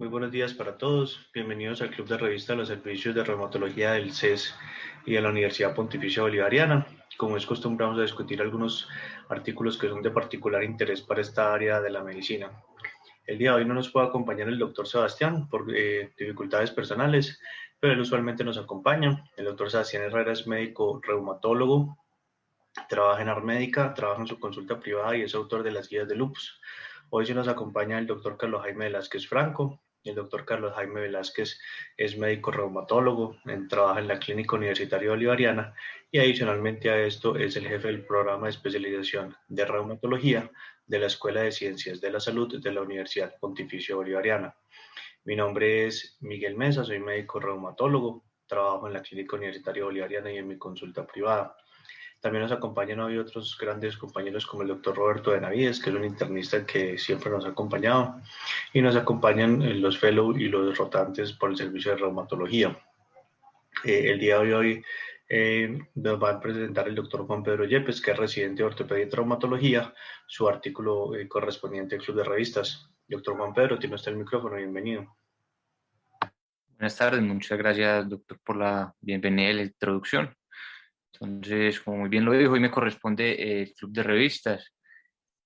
Muy buenos días para todos. Bienvenidos al Club de Revista de los Servicios de Reumatología del CES y de la Universidad Pontificia Bolivariana. Como es costumbre, vamos a discutir algunos artículos que son de particular interés para esta área de la medicina. El día de hoy no nos puede acompañar el doctor Sebastián por dificultades personales, pero él usualmente nos acompaña. El doctor Sebastián Herrera es médico reumatólogo, trabaja en Armédica, trabaja en su consulta privada y es autor de las guías de lupus. Hoy sí nos acompaña el doctor Carlos Jaime Velázquez Franco. El doctor Carlos Jaime Velázquez es médico reumatólogo, trabaja en la Clínica Universitaria Bolivariana y adicionalmente a esto es el jefe del programa de especialización de reumatología de la Escuela de Ciencias de la Salud de la Universidad Pontificia Bolivariana. Mi nombre es Miguel Mesa, soy médico reumatólogo, trabajo en la Clínica Universitaria Bolivariana y en mi consulta privada. También nos acompañan hoy otros grandes compañeros como el doctor Roberto Benavides, que es un internista que siempre nos ha acompañado, y nos acompañan los fellow y los rotantes por el servicio de reumatología. El día de hoy nos va a presentar el doctor Juan Pedro Yepes, que es residente de ortopedia y traumatología, su artículo correspondiente al Club de Revistas. Doctor Juan Pedro, tiene usted el micrófono, bienvenido. Buenas tardes, muchas gracias, doctor, por la bienvenida y la introducción. Entonces, como muy bien lo dijo, hoy me corresponde el Club de Revistas.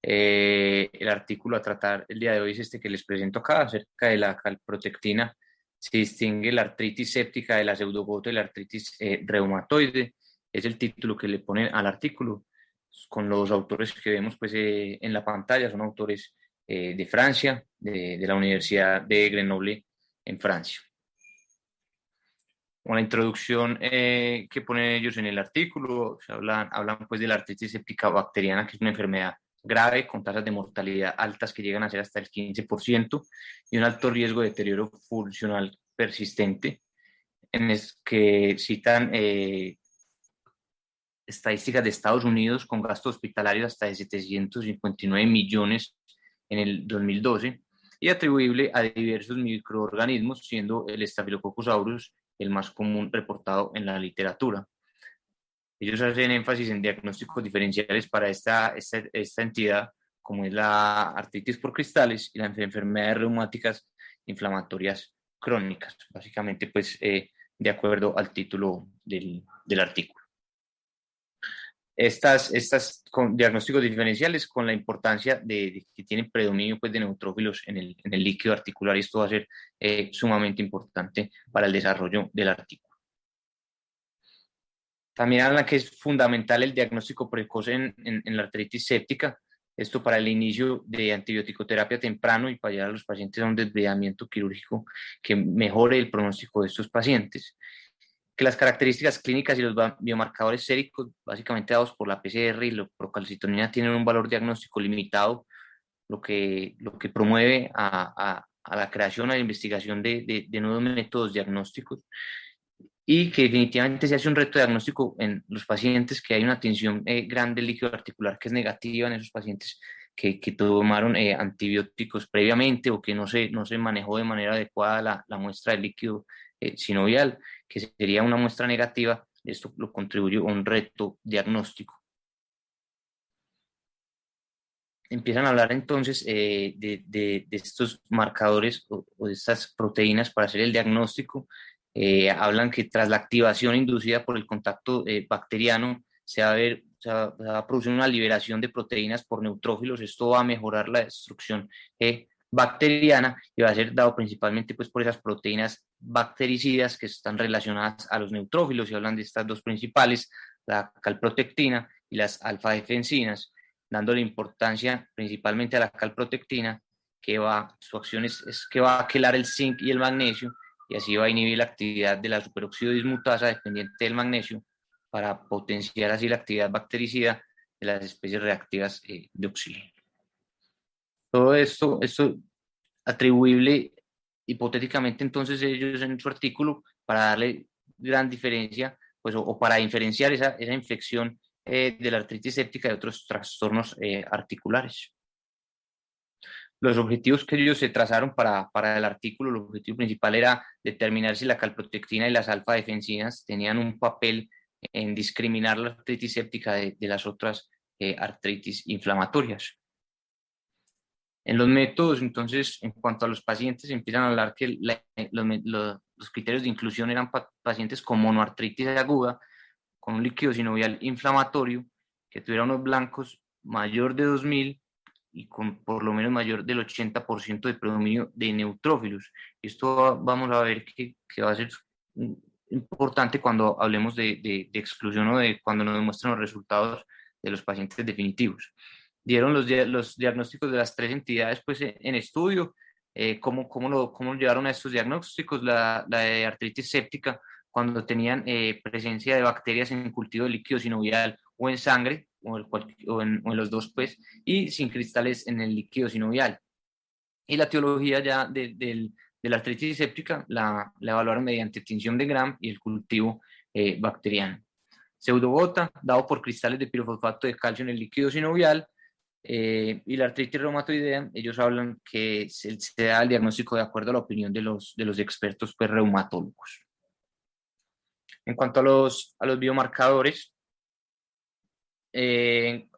El artículo a tratar el día de hoy es este que les presento acá, acerca de la calprotectina. Se distingue la artritis séptica de la pseudogota y la artritis reumatoide. Es el título que le ponen al artículo, con los autores que vemos pues, en la pantalla. Son autores de Francia, de la Universidad de Grenoble en Francia. Con la introducción que ponen ellos en el artículo, hablan pues de la artritis séptica bacteriana, que es una enfermedad grave con tasas de mortalidad altas que llegan a ser hasta el 15% y un alto riesgo de deterioro funcional persistente, en el que citan estadísticas de Estados Unidos con gastos hospitalarios hasta de 759 millones en el 2012 y atribuible a diversos microorganismos, siendo el Staphylococcus aureus el más común reportado en la literatura. Ellos hacen énfasis en diagnósticos diferenciales para esta entidad, como es la artritis por cristales y las enfermedades reumáticas inflamatorias crónicas, básicamente pues de acuerdo al título del artículo. Estas con diagnósticos diferenciales con la importancia de que tienen predominio pues, de neutrófilos en el líquido articular, y esto va a ser sumamente importante para el desarrollo del artículo. También habla que es fundamental el diagnóstico precoz en la artritis séptica, esto para el inicio de antibiótico-terapia temprano y para llevar a los pacientes a un desviamiento quirúrgico que mejore el pronóstico de estos pacientes. Que las características clínicas y los biomarcadores séricos, básicamente dados por la PCR y la procalcitonina, tienen un valor diagnóstico limitado, lo que promueve a la creación, a la investigación de nuevos métodos diagnósticos, y que definitivamente se hace un reto diagnóstico en los pacientes que hay una tensión grande del líquido articular que es negativa en esos pacientes que tomaron antibióticos previamente o que no se manejó de manera adecuada la muestra de líquido sinovial, que sería una muestra negativa. Esto lo contribuye a un reto diagnóstico. Empiezan a hablar entonces de estos marcadores o de estas proteínas para hacer el diagnóstico. Hablan que tras la activación inducida por el contacto bacteriano se va a producir una liberación de proteínas por neutrófilos. Esto va a mejorar la destrucción bacteriana y va a ser dado principalmente pues, por esas proteínas bactericidas que están relacionadas a los neutrófilos, y hablan de estas dos principales, la calprotectina y las alfa-defensinas, dándole importancia principalmente a la calprotectina, su acción es que va a quelar el zinc y el magnesio, y así va a inhibir la actividad de la superóxido dismutasa dependiente del magnesio para potenciar así la actividad bactericida de las especies reactivas de oxígeno. Todo esto atribuible hipotéticamente entonces ellos en su artículo para darle gran diferencia, pues, o para diferenciar esa infección de la artritis séptica de otros trastornos articulares. Los objetivos que ellos se trazaron para el artículo, el objetivo principal era determinar si la calprotectina y las alfa-defensinas tenían un papel en discriminar la artritis séptica de las otras artritis inflamatorias. En los métodos, entonces, en cuanto a los pacientes, empiezan a hablar que los criterios de inclusión eran pacientes con monoartritis aguda, con un líquido sinovial inflamatorio, que tuviera unos blancos mayor de 2000 y con por lo menos mayor del 80% de predominio de neutrófilos. Esto vamos a ver que va a ser importante cuando hablemos de exclusión o de cuando nos muestren los resultados de los pacientes definitivos. Dieron los diagnósticos de las tres entidades pues, en estudio, cómo llevaron a estos diagnósticos, la de artritis séptica, cuando tenían presencia de bacterias en cultivo de líquido sinovial o en sangre, o en los dos, pues, y sin cristales en el líquido sinovial. Y la etiología ya de la artritis séptica la evaluaron mediante tinción de Gram y el cultivo bacteriano. Pseudogota, dado por cristales de pirofosfato de calcio en el líquido sinovial, y la artritis reumatoidea, ellos hablan que se da el diagnóstico de acuerdo a la opinión de los expertos pues, reumatólogos. En cuanto a los biomarcadores,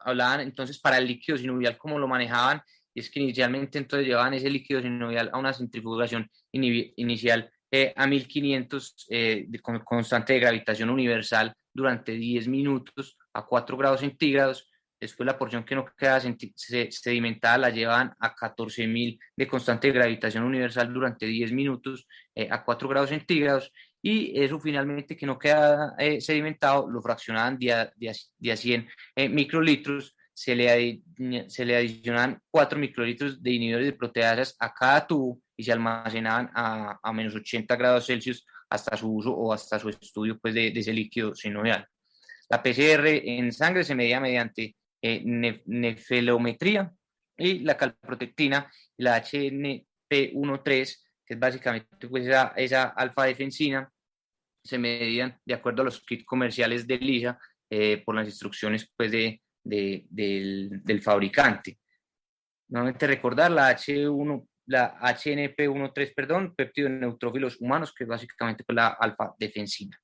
hablaban entonces para el líquido sinovial cómo lo manejaban, y es que inicialmente entonces llevaban ese líquido sinovial a una centrifugación inicial a 1500 con constante de gravitación universal durante 10 minutos a 4 grados centígrados. Después la porción que no queda sedimentada la llevaban a 14.000 de constante de gravitación universal durante 10 minutos a 4 grados centígrados, y eso finalmente que no queda sedimentado lo fraccionaban de a 100 microlitros, se le adicionaban 4 microlitros de inhibidores de proteasas a cada tubo y se almacenaban a menos 80 grados Celsius hasta su uso o hasta su estudio pues, de ese líquido sinovial. La PCR en sangre se medía mediante nefelometría, y la calprotectina, la HNP13, que es básicamente pues, esa alfa-defensina, se medían de acuerdo a los kits comerciales de LISA por las instrucciones pues, del fabricante. Nuevamente recordar la HNP13, perdón, péptido de neutrófilos humanos, que es básicamente pues, la alfa-defensina.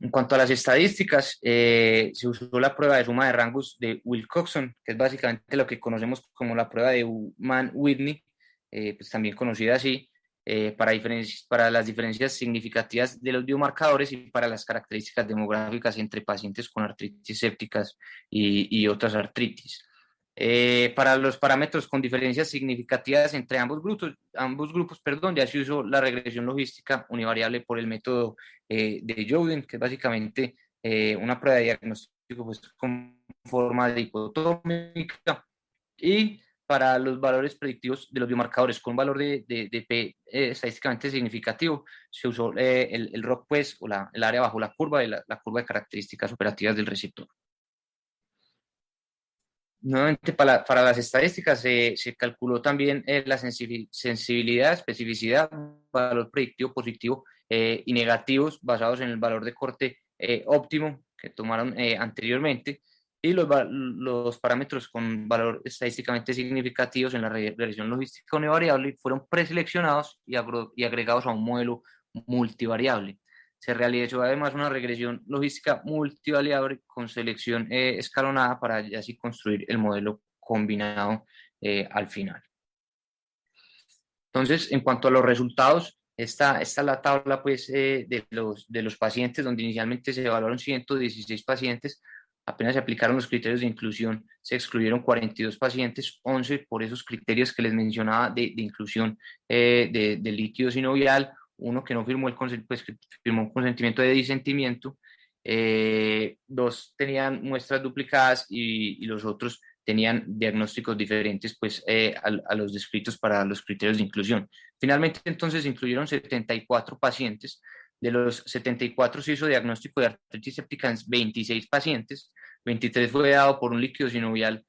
En cuanto a las estadísticas, se usó la prueba de suma de rangos de Wilcoxon, que es básicamente lo que conocemos como la prueba de Mann-Whitney, pues también conocida así, para las diferencias significativas de los biomarcadores y para las características demográficas entre pacientes con artritis sépticas y otras artritis. Para los parámetros con diferencias significativas entre ambos grupos, ya se usó la regresión logística univariable por el método de Youden, que es básicamente una prueba de diagnóstico pues, con forma dicotómica, y para los valores predictivos de los biomarcadores con un valor de P estadísticamente significativo, se usó el ROC, pues, o el área bajo la curva, la curva de características operativas del receptor. Nuevamente, para las estadísticas se calculó también la sensibilidad, especificidad, valor predictivo positivo y negativos basados en el valor de corte óptimo que tomaron anteriormente, y los parámetros con valor estadísticamente significativos en la regresión logística univariable fueron preseleccionados y agregados a un modelo multivariable. Se realizó además una regresión logística multivariable con selección escalonada para así construir el modelo combinado al final. Entonces, en cuanto a los resultados, esta es la tabla pues, de los pacientes, donde inicialmente se evaluaron 116 pacientes, apenas se aplicaron los criterios de inclusión, se excluyeron 42 pacientes, 11 por esos criterios que les mencionaba de inclusión de líquido sinovial, uno que no firmó pues, que firmó un consentimiento de disentimiento, 2 tenían muestras duplicadas y los otros tenían diagnósticos diferentes pues, a los descritos para los criterios de inclusión. Finalmente, entonces, incluyeron 74 pacientes. De los 74 se hizo diagnóstico de artritis séptica en 26 pacientes, 23 fue dado por un líquido sinovial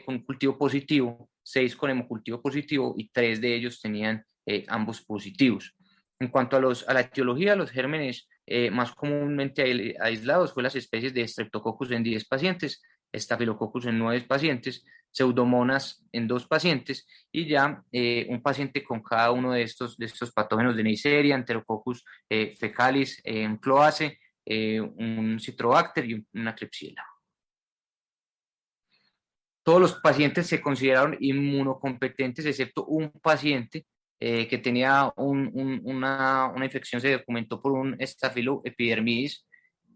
con cultivo positivo, 6 con hemocultivo positivo y 3 de ellos tenían ambos positivos. En cuanto a la etiología, los gérmenes más comúnmente aislados fue las especies de Streptococcus en 10 pacientes, Staphylococcus en 9 pacientes, Pseudomonas en 2 pacientes, y ya un paciente con cada uno de estos patógenos de Neisseria, Enterococcus fecalis, un cloace, un Citrobacter y una Klebsiella. Todos los pacientes se consideraron inmunocompetentes, excepto un paciente que tenía una infección, se documentó por un estafiloepidermidis,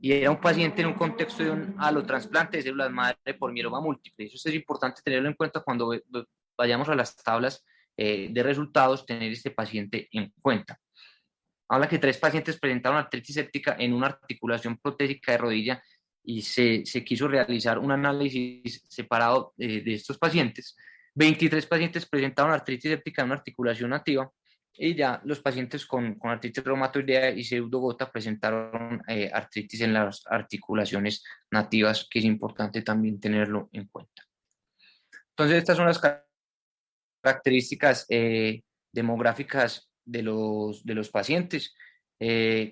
y era un paciente en un contexto de un alotrasplante de células madre por mieloma múltiple. Eso es importante tenerlo en cuenta cuando vayamos a las tablas de resultados, tener este paciente en cuenta. Habla que 3 pacientes presentaron artritis séptica en una articulación protésica de rodilla, y se quiso realizar un análisis separado de estos pacientes. 23 pacientes presentaron artritis séptica en una articulación nativa, y ya los pacientes con artritis reumatoidea y pseudogota presentaron artritis en las articulaciones nativas, que es importante también tenerlo en cuenta. Entonces, estas son las características demográficas de los pacientes.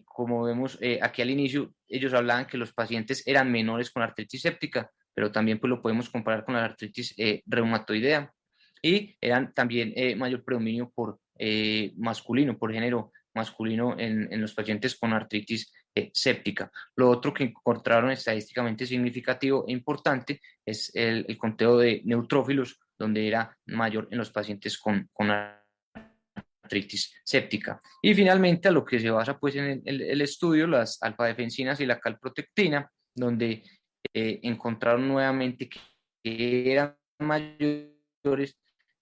Como vemos aquí al inicio, ellos hablaban que los pacientes eran menores con artritis séptica, pero también pues lo podemos comparar con la artritis reumatoidea, y eran también mayor predominio por masculino, por género masculino en los pacientes con artritis séptica. Lo otro que encontraron estadísticamente significativo e importante es el conteo de neutrófilos, donde era mayor en los pacientes con artritis séptica. Y finalmente, a lo que se basa pues en el estudio, las alfa-defensinas y la calprotectina, donde encontraron nuevamente que eran mayores.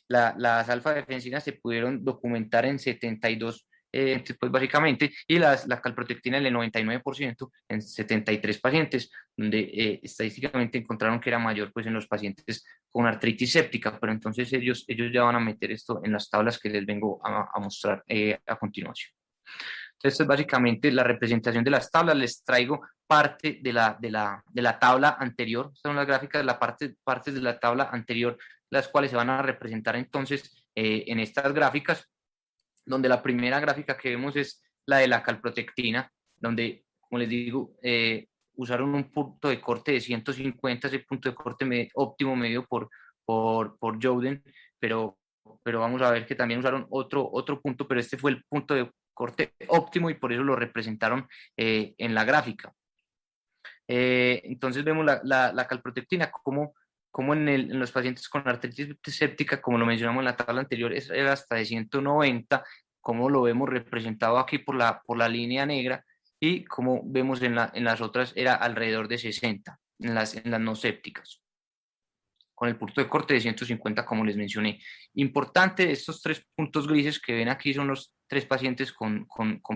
Las alfa-defensinas se pudieron documentar en 72, pues básicamente, y la calprotectina en el 99% en 73 pacientes, donde estadísticamente encontraron que era mayor pues en los pacientes con artritis séptica, pero entonces ellos ya van a meter esto en las tablas que les vengo a mostrar a continuación. Entonces, es básicamente la representación de las tablas. Les traigo parte de la tabla anterior. Estas son las gráficas de la partes de la tabla anterior, las cuales se van a representar entonces en estas gráficas, donde la primera gráfica que vemos es la de la calprotectina, donde, como les digo, usaron un punto de corte de 150, ese punto de corte óptimo medido por Joden, pero vamos a ver que también usaron otro punto, pero este fue el punto de corte óptimo, y por eso lo representaron en la gráfica. Entonces vemos la calprotectina como en los pacientes con artritis séptica, como lo mencionamos en la tabla anterior, era hasta de 190, como lo vemos representado aquí por la línea negra, y como vemos en las otras era alrededor de 60, en las no sépticas, con el punto de corte de 150, como les mencioné. Importante, estos 3 puntos grises que ven aquí son los 3 pacientes con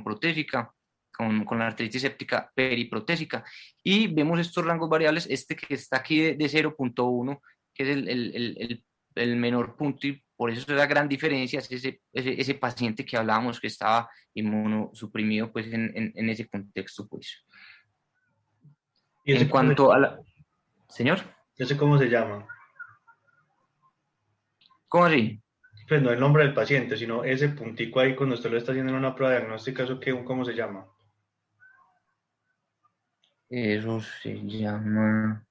protésica, con la artritis séptica periprotésica, y vemos estos rangos variables, este que está aquí de 0.1, que es el menor punto, y por eso es la gran diferencia, es ese paciente que hablábamos que estaba inmunosuprimido pues en ese contexto pues. ¿Y En cuanto a la... Señor, ¿ese cómo se llama? ¿cómo así? Pues no el nombre del paciente, sino ese puntico ahí cuando usted lo está haciendo en una prueba diagnóstica, ¿eso qué, cómo se llama? Eso se llama...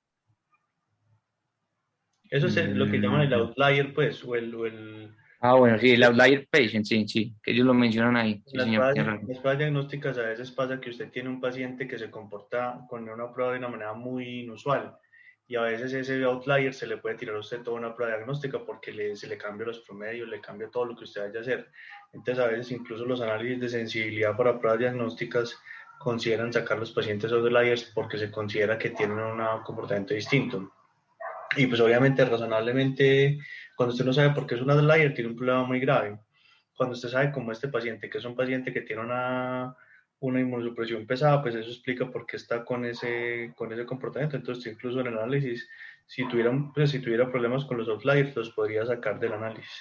Eso es lo que llaman el outlier, pues, Bueno, sí, el outlier patient, sí, sí, que ellos lo mencionan ahí, en sí, señor, tiene razón. las pruebas diagnósticas a veces pasa que usted tiene un paciente que se comporta con una prueba de una manera muy inusual, y a veces ese outlier se le puede tirar a usted toda una prueba diagnóstica porque se le cambia los promedios, le cambia todo lo que usted vaya a hacer. Entonces a veces incluso los análisis de sensibilidad para pruebas diagnósticas consideran sacar los pacientes outliers porque se considera que tienen un comportamiento distinto. Y pues obviamente razonablemente, cuando usted no sabe por qué es un outlier, tiene un problema muy grave. Cuando usted sabe como este paciente, que es un paciente que tiene una inmunosupresión pesada, pues eso explica por qué está con ese comportamiento. Entonces, incluso en el análisis, si tuviera problemas con los outliers, los podría sacar del análisis.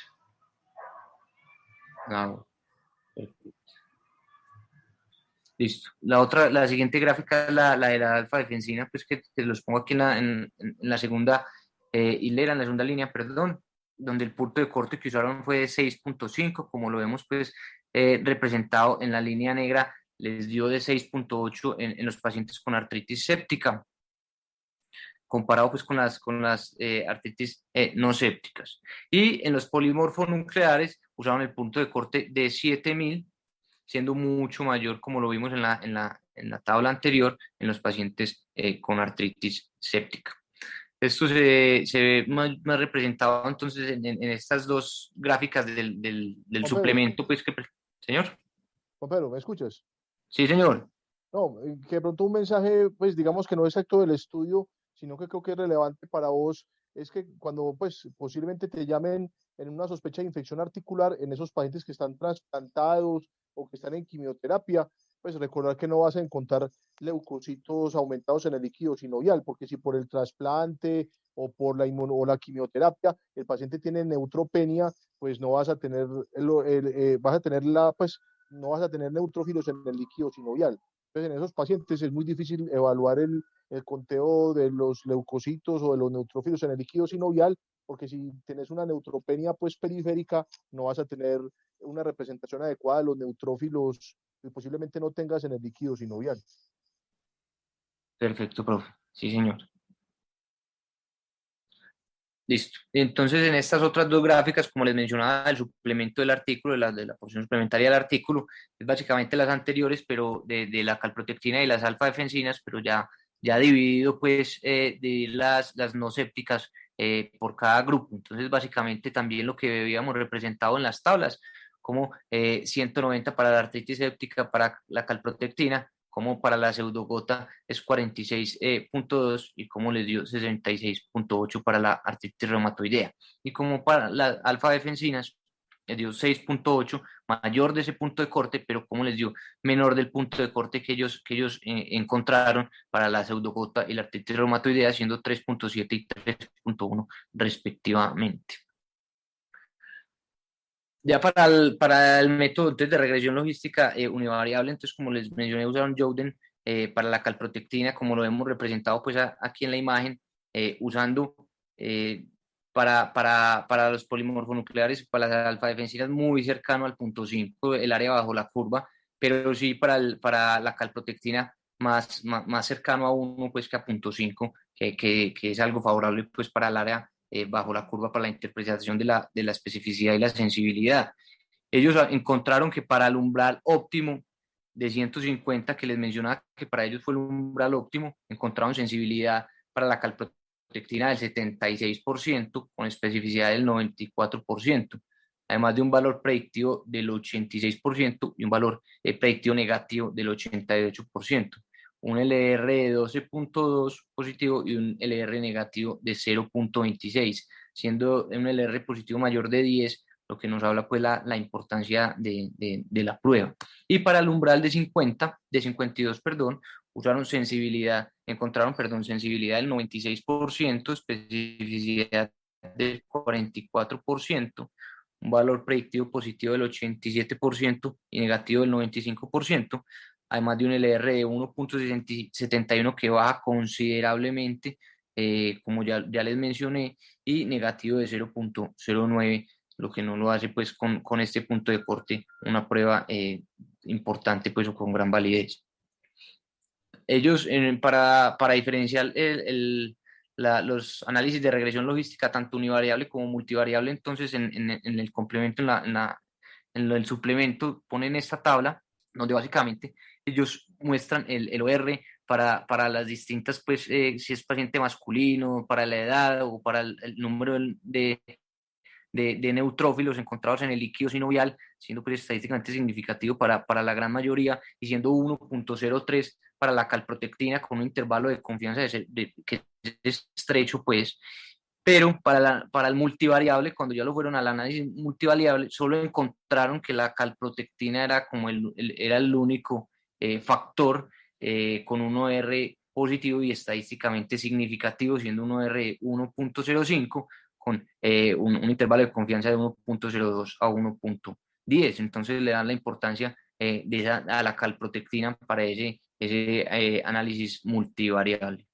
Ah, listo. La siguiente gráfica es la de la alfa-defensina, pues que los pongo aquí en la segunda hilera, en la segunda línea, perdón, donde el punto de corte que usaron fue de 6.5, como lo vemos pues representado en la línea negra, les dio de 6.8 en los pacientes con artritis séptica, comparado pues con las artritis no sépticas. Y en los polimorfonucleares usaron el punto de corte de 7000, siendo mucho mayor, como lo vimos en la tabla anterior, en los pacientes con artritis séptica. Esto se ve más representado entonces en estas dos gráficas del Juan Pedro, suplemento, pues señor. Juan Pedro, ¿me escuchas? Sí, señor. No, que de pronto un mensaje, pues digamos que no es exacto del estudio, sino que creo que es relevante para vos, es que cuando pues posiblemente te llamen en una sospecha de infección articular en esos pacientes que están trasplantados o que están en quimioterapia, pues recordar que no vas a encontrar leucocitos aumentados en el líquido sinovial, porque si por el trasplante o por o la quimioterapia el paciente tiene neutropenia, pues no vas a tener, vas a tener pues no vas a tener neutrófilos en el líquido sinovial. Entonces, en esos pacientes es muy difícil evaluar el conteo de los leucocitos o de los neutrófilos en el líquido sinovial, porque si tienes una neutropenia pues periférica, no vas a tener una representación adecuada de los neutrófilos que posiblemente no tengas en el líquido sinovial. Perfecto, profe. Sí, señor. Listo. Entonces, en estas otras dos gráficas, como les mencionaba, el suplemento del artículo, de la porción suplementaria del artículo, es básicamente las anteriores, pero de la calprotectina y las alfa-defensinas, pero ya dividido, pues, de las no sépticas por cada grupo. Entonces, básicamente también lo que habíamos representado en las tablas, como 190 para la artritis séptica, para la calprotectina, como para la pseudogota es 46.2 y como les dio 66.8 para la artritis reumatoidea. Y como para las alfa-defensinas les dio 6.8, mayor de ese punto de corte, pero como les dio menor del punto de corte que ellos encontraron para la pseudogota y la artritis reumatoidea, siendo 3.7 y 3.1 respectivamente. Ya para el método entonces, de regresión logística univariable, entonces como les mencioné, usaron Joden para la calprotectina, como lo hemos representado pues aquí en la imagen, usando eh, para los polimorfonucleares, para las alfa-defensinas muy cercano al punto 5, el área bajo la curva, pero sí para la calprotectina más cercano a 1 pues que a punto 5, que es algo favorable pues para el área bajo la curva para la interpretación de la especificidad y la sensibilidad. Ellos encontraron que para el umbral óptimo de 150, que les mencionaba que para ellos fue el umbral óptimo, encontraron sensibilidad para la calprotectina del 76%, con especificidad del 94%, además de un valor predictivo del 86% y un valor predictivo negativo del 88%, un LR de 12.2 positivo y un LR negativo de 0.26, siendo un LR positivo mayor de 10, lo que nos habla pues la importancia de la prueba. Y para el umbral de 52, perdón, encontraron sensibilidad del 96%, especificidad del 44%, un valor predictivo positivo del 87% y negativo del 95%, además de un LR de 1.71 que baja considerablemente, como ya les mencioné, y negativo de 0.09, lo que no lo hace pues con este punto de corte una prueba importante pues o con gran validez. Ellos, para diferenciar los análisis de regresión logística, tanto univariable como multivariable, entonces en el complemento, en el suplemento, ponen esta tabla donde básicamente ellos muestran el OR para las distintas, pues, si es paciente masculino, para la edad o para el número de neutrófilos encontrados en el líquido sinovial, siendo pues estadísticamente significativo para la gran mayoría y siendo 1.03 para la calprotectina con un intervalo de confianza que es estrecho, pues, pero para el multivariable, cuando ya lo fueron al análisis multivariable, solo encontraron que la calprotectina era como era el único factor con un OR positivo y estadísticamente significativo, siendo un OR de 1.05 con un intervalo de confianza de 1.02 a 1.10. Entonces le dan la importancia a la calprotectina para ese análisis multivariable.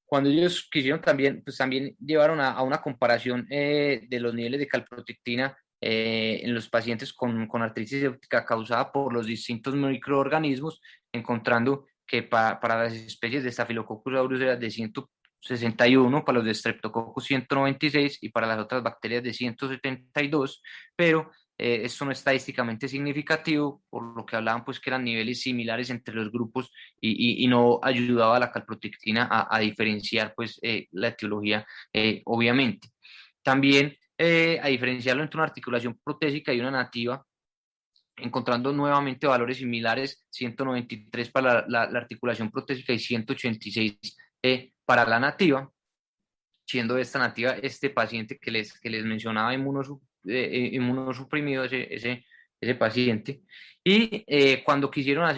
Cuando ellos quisieron también, pues también llevaron a una comparación de los niveles de calprotectina en los pacientes con artritis séptica causada por los distintos microorganismos, encontrando que para las especies de Staphylococcus aureus era de 161, para los de Streptococcus 196 y para las otras bacterias de 172, pero esto no es estadísticamente significativo, por lo que hablaban pues que eran niveles similares entre los grupos y no ayudaba a la calprotectina a diferenciar pues la etiología, obviamente. También a diferenciarlo entre una articulación protésica y una nativa, encontrando nuevamente valores similares, 193 para la articulación protésica y 186 para la nativa, siendo esta nativa este paciente que les mencionaba inmunosuprimido, ese paciente. Y cuando quisieron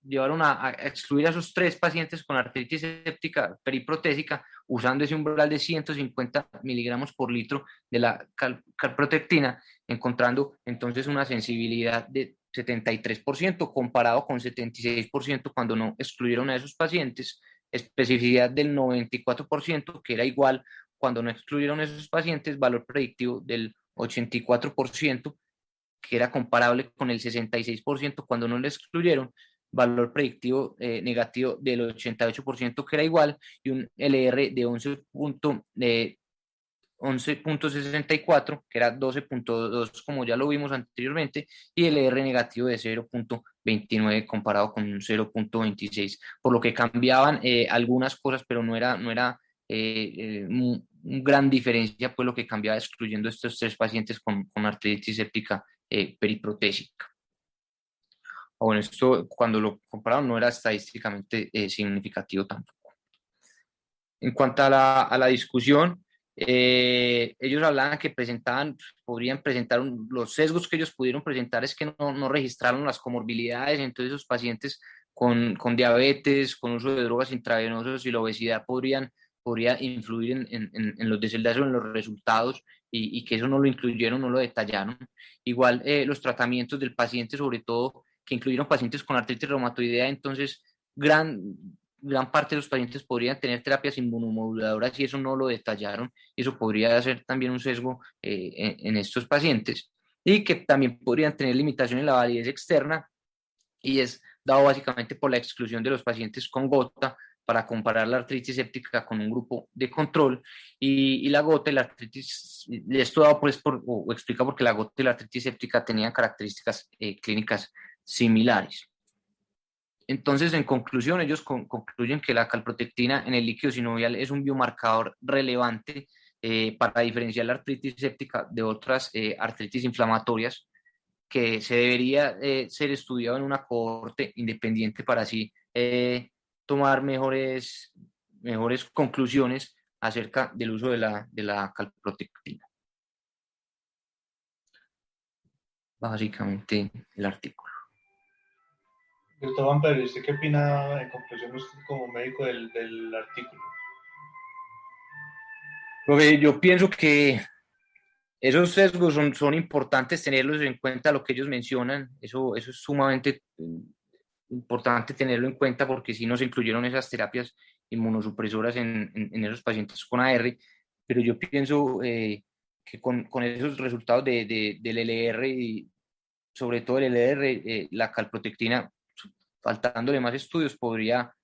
llevaron a excluir a esos 3 pacientes con artritis séptica periprotésica, usando ese umbral de 150 miligramos por litro de la calprotectina, encontrando entonces una sensibilidad de 73% comparado con 76% cuando no excluyeron a esos pacientes, especificidad del 94%, que era igual cuando no excluyeron a esos pacientes, valor predictivo del 84%, que era comparable con el 66% cuando no lo excluyeron, valor predictivo negativo del 88%, que era igual, y un LR de 11.64, que era 12.2, como ya lo vimos anteriormente, y el R negativo de 0.29 comparado con un 0.26, por lo que cambiaban algunas cosas, pero no era gran diferencia, pues lo que cambiaba excluyendo estos 3 pacientes con artritis séptica periprotésica. Bueno, esto cuando lo compararon no era estadísticamente significativo tampoco. En cuanto a la discusión, ellos hablaban que podrían presentar los sesgos que ellos pudieron presentar es que no registraron las comorbilidades, entonces esos pacientes con diabetes, con uso de drogas intravenosos y la obesidad podría influir en los desenlaces o en los resultados y que eso no lo incluyeron, no lo detallaron. Igual los tratamientos del paciente, sobre todo que incluyeron pacientes con artritis reumatoidea, entonces gran parte de los pacientes podrían tener terapias inmunomoduladoras y eso no lo detallaron, y eso podría ser también un sesgo en estos pacientes, y que también podrían tener limitaciones en la validez externa, y es dado básicamente por la exclusión de los pacientes con gota para comparar la artritis séptica con un grupo de control, y la gota y la artritis, esto dado pues o explica porque la gota y la artritis séptica tenían características clínicas similares. Entonces, en conclusión, ellos concluyen que la calprotectina en el líquido sinovial es un biomarcador relevante para diferenciar la artritis séptica de otras artritis inflamatorias, que se debería ser estudiado en una cohorte independiente para así tomar mejores conclusiones acerca del uso de la calprotectina. Básicamente el artículo. Doctor Juan Pedro, ¿usted qué opina en conclusión usted como médico del artículo? Yo pienso que esos sesgos son importantes tenerlos en cuenta, lo que ellos mencionan, eso es sumamente importante tenerlo en cuenta porque si no se incluyeron esas terapias inmunosupresoras en esos pacientes con AR, pero yo pienso que con esos resultados del LR y sobre todo el LR, la calprotectina, faltándole más estudios, podría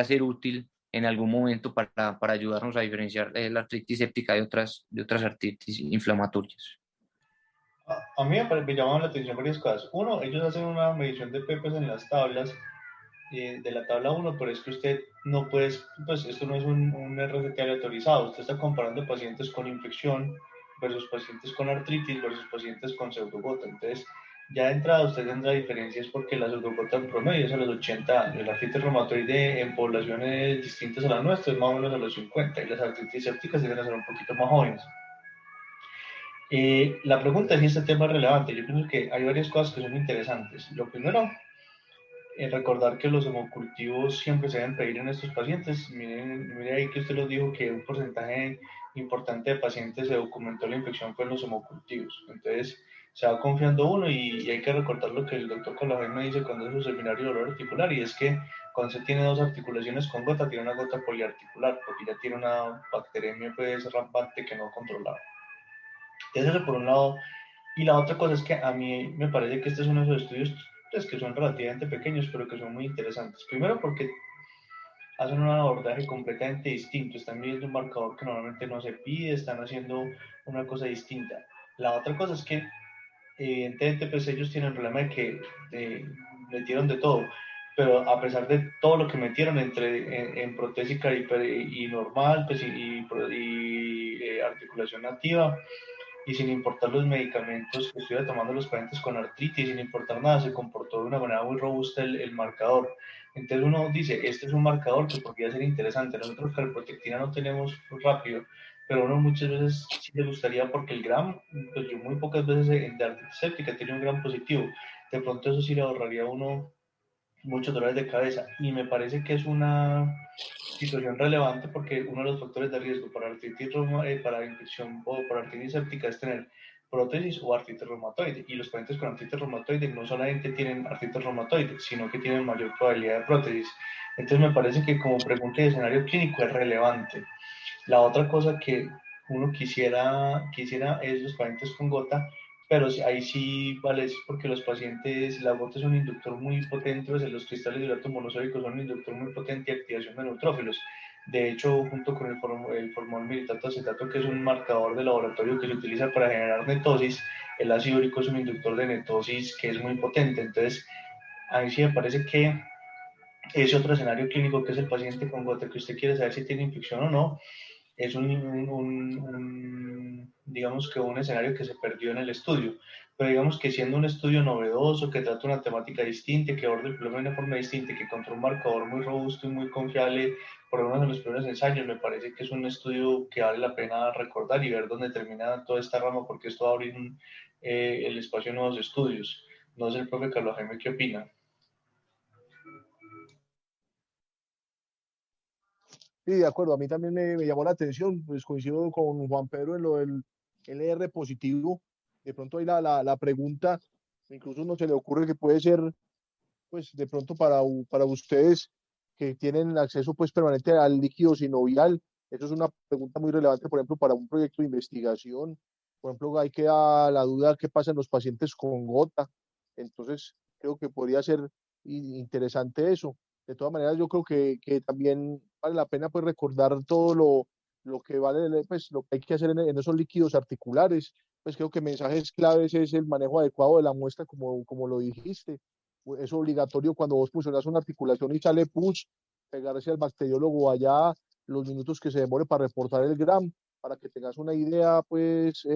ser útil en algún momento para ayudarnos a diferenciar la artritis séptica de otras artritis inflamatorias. A mí me llamaban la atención varias cosas. Uno, ellos hacen una medición de PEPs en las tablas, de la tabla 1, pero es que usted no puede, pues esto no es un RCT aleatorizado, usted está comparando pacientes con infección versus pacientes con artritis versus pacientes con pseudogota. Entonces, ya de entrada usted tendrá diferencias porque la pseudogota en promedio es a los 80 años, la artritis reumatoide en poblaciones distintas a las nuestras es más o menos a los 50 y las artritis sépticas deben ser un poquito más jóvenes. La pregunta es si este tema es relevante. Yo pienso que hay varias cosas que son interesantes. Lo primero, recordar que los hemocultivos siempre se deben pedir en estos pacientes. Mire ahí que usted lo dijo que un porcentaje importante de pacientes se documentó la infección fue en los hemocultivos. Entonces, se va confiando uno y hay que recordar lo que el doctor Colajén me dice cuando es su seminario de dolor articular, y es que cuando se tiene 2 articulaciones con gota, tiene una gota poliarticular, porque ya tiene una bacteremia pues rampante que no controlaba. Eso por un lado. Y la otra cosa es que a mí me parece que este es uno de esos estudios pues, que son relativamente pequeños, pero que son muy interesantes. Primero porque hacen un abordaje completamente distinto. Están midiendo un marcador que normalmente no se pide, están haciendo una cosa distinta. La otra cosa es que evidentemente pues ellos tienen el problema de que metieron de todo, pero a pesar de todo lo que metieron en protésica y normal, pues articulación nativa, y sin importar los medicamentos que estuviera tomando los pacientes con artritis, sin importar nada, se comportó de una manera muy robusta el marcador. Entonces uno dice, este es un marcador que podría ser interesante. Nosotros calprotectina no tenemos rápido, pero uno muchas veces sí le gustaría porque el gram, pues yo muy pocas veces de artritis séptica tiene un gram positivo. De pronto eso sí le ahorraría a uno muchos dolores de cabeza. Y me parece que es una situación relevante porque uno de los factores de riesgo para artritis, para infección o para artritis séptica es tener prótesis o artritis reumatoide. Y los pacientes con artritis reumatoide no solamente tienen artritis reumatoide, sino que tienen mayor probabilidad de prótesis. Entonces me parece que como pregunta de escenario clínico es relevante. La otra cosa que uno quisiera es los pacientes con gota, pero ahí sí vale, es porque los pacientes, la gota es un inductor muy potente, pues los cristales de urato monosódico son un inductor muy potente de activación de neutrófilos. De hecho, junto con el formol acetato, que es un marcador de laboratorio que se utiliza para generar netosis, el ácido úrico es un inductor de netosis que es muy potente. Entonces, ahí sí me parece que ese otro escenario clínico, que es el paciente con gota, que usted quiere saber si tiene infección o no, es digamos que un escenario que se perdió en el estudio, pero digamos que siendo un estudio novedoso, que trata una temática distinta, que aborda el problema de una forma distinta, que encontró un marcador muy robusto y muy confiable, por lo menos en los primeros ensayos, me parece que es un estudio que vale la pena recordar y ver dónde termina toda esta rama, porque esto va a abrir el espacio a nuevos estudios. No sé el profe Carlos Jaime qué opina. Sí, de acuerdo, a mí también me llamó la atención, pues coincido con Juan Pedro en lo del LR positivo. De pronto ahí la pregunta, incluso no se le ocurre que puede ser, pues de pronto para ustedes que tienen acceso pues permanente al líquido sinovial, eso es una pregunta muy relevante, por ejemplo, para un proyecto de investigación. Por ejemplo, ahí queda la duda qué pasa en los pacientes con gota. Entonces, creo que podría ser interesante eso. De todas maneras, yo creo que también vale la pena pues recordar todo lo que vale, pues lo que hay que hacer en esos líquidos articulares. Pues creo que mensajes claves es el manejo adecuado de la muestra, como lo dijiste. Es obligatorio cuando vos fusionas una articulación y sale pus, pegarse al bacteriólogo allá los minutos que se demore para reportar el gram, para que tengas una idea, pues,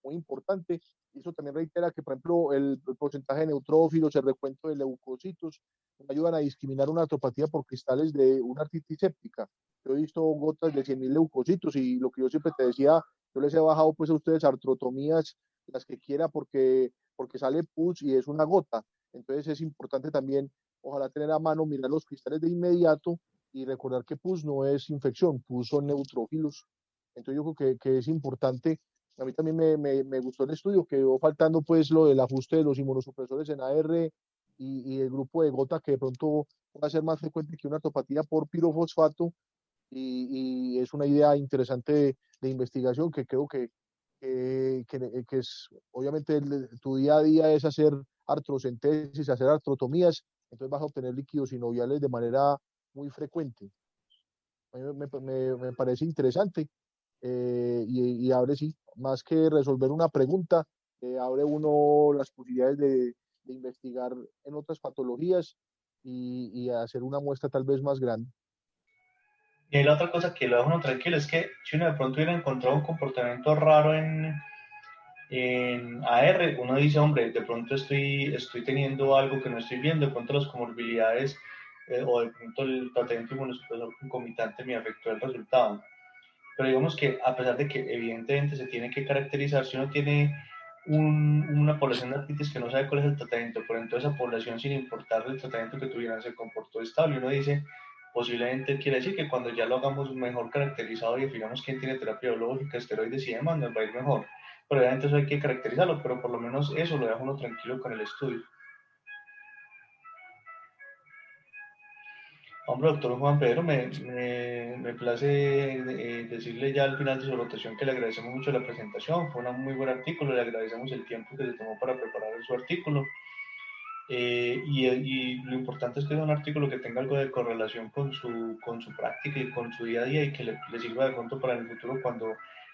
muy importante. Y eso también reitera que, por ejemplo, el porcentaje de neutrófilos, el recuento de leucocitos, ayudan a discriminar una artropatía por cristales de una artritis séptica. Yo he visto gotas de 100.000 leucocitos y lo que yo siempre te decía, yo les he bajado pues a ustedes artrotomías, las que quiera, porque sale pus y es una gota. Entonces es importante también, ojalá tener a mano, mirar los cristales de inmediato y recordar que pus no es infección, pus son neutrófilos. Entonces yo creo que es importante. A mí también me gustó el estudio, quedó faltando pues lo del ajuste de los inmunosupresores en AR y el grupo de gota que de pronto va a ser más frecuente que una artropatía por pirofosfato y es una idea interesante de investigación que creo que es, obviamente tu día a día es hacer artrocentesis, hacer artrotomías, entonces vas a obtener líquidos sinoviales de manera muy frecuente. A mí me parece interesante y abre, sí, más que resolver una pregunta, abre uno las posibilidades de investigar en otras patologías y hacer una muestra tal vez más grande. Y ahí la otra cosa que lo deja uno tranquilo es que si uno de pronto hubiera encontrado un comportamiento raro en AR, uno dice, hombre, de pronto estoy teniendo algo que no estoy viendo, de pronto las comorbilidades o de pronto el tratamiento inmunosupresor concomitante me afectó el resultado. Pero digamos que a pesar de que evidentemente se tiene que caracterizar, si uno tiene una población de artritis que no sabe cuál es el tratamiento, pero en toda esa población, sin importar el tratamiento que tuvieran, se comportó estable, uno dice, posiblemente quiere decir que cuando ya lo hagamos mejor caracterizado y definamos quién tiene terapia biológica, esteroides y demás, nos va a ir mejor. Pero obviamente eso hay que caracterizarlo, pero por lo menos eso lo deja uno tranquilo con el estudio. Hombre, doctor Juan Pedro, me place decirle ya al final de su rotación que le agradecemos mucho la presentación. Fue un muy buen artículo, le agradecemos el tiempo que se tomó para preparar su artículo. Y lo importante es que es un artículo que tenga algo de correlación con su práctica y con su día a día y que le sirva de pronto para el futuro cuando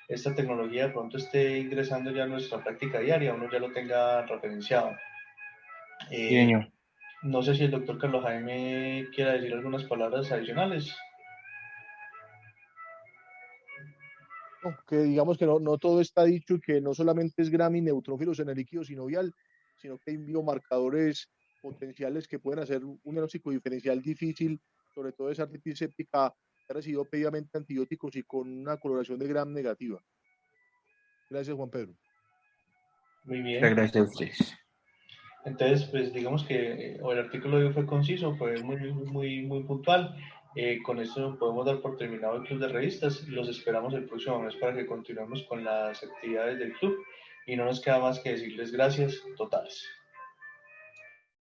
esta tecnología de pronto esté ingresando ya a nuestra práctica diaria, uno ya lo tenga referenciado. Sí, señor. No sé si el doctor Carlos Jaime quiera decir algunas palabras adicionales. No, que digamos que no todo está dicho y que no solamente es Gram y neutrófilos en el líquido sinovial, sino que hay biomarcadores potenciales que pueden hacer un diagnóstico diferencial difícil, sobre todo esa artritis séptica que ha recibido previamente antibióticos y con una coloración de Gram negativa. Gracias, Juan Pedro. Muy Muchas bien. gracias a ustedes. Entonces, pues digamos que el artículo de hoy fue conciso, fue muy puntual. Con esto podemos dar por terminado el club de revistas. Los esperamos el próximo mes para que continuemos con las actividades del club. Y no nos queda más que decirles gracias totales.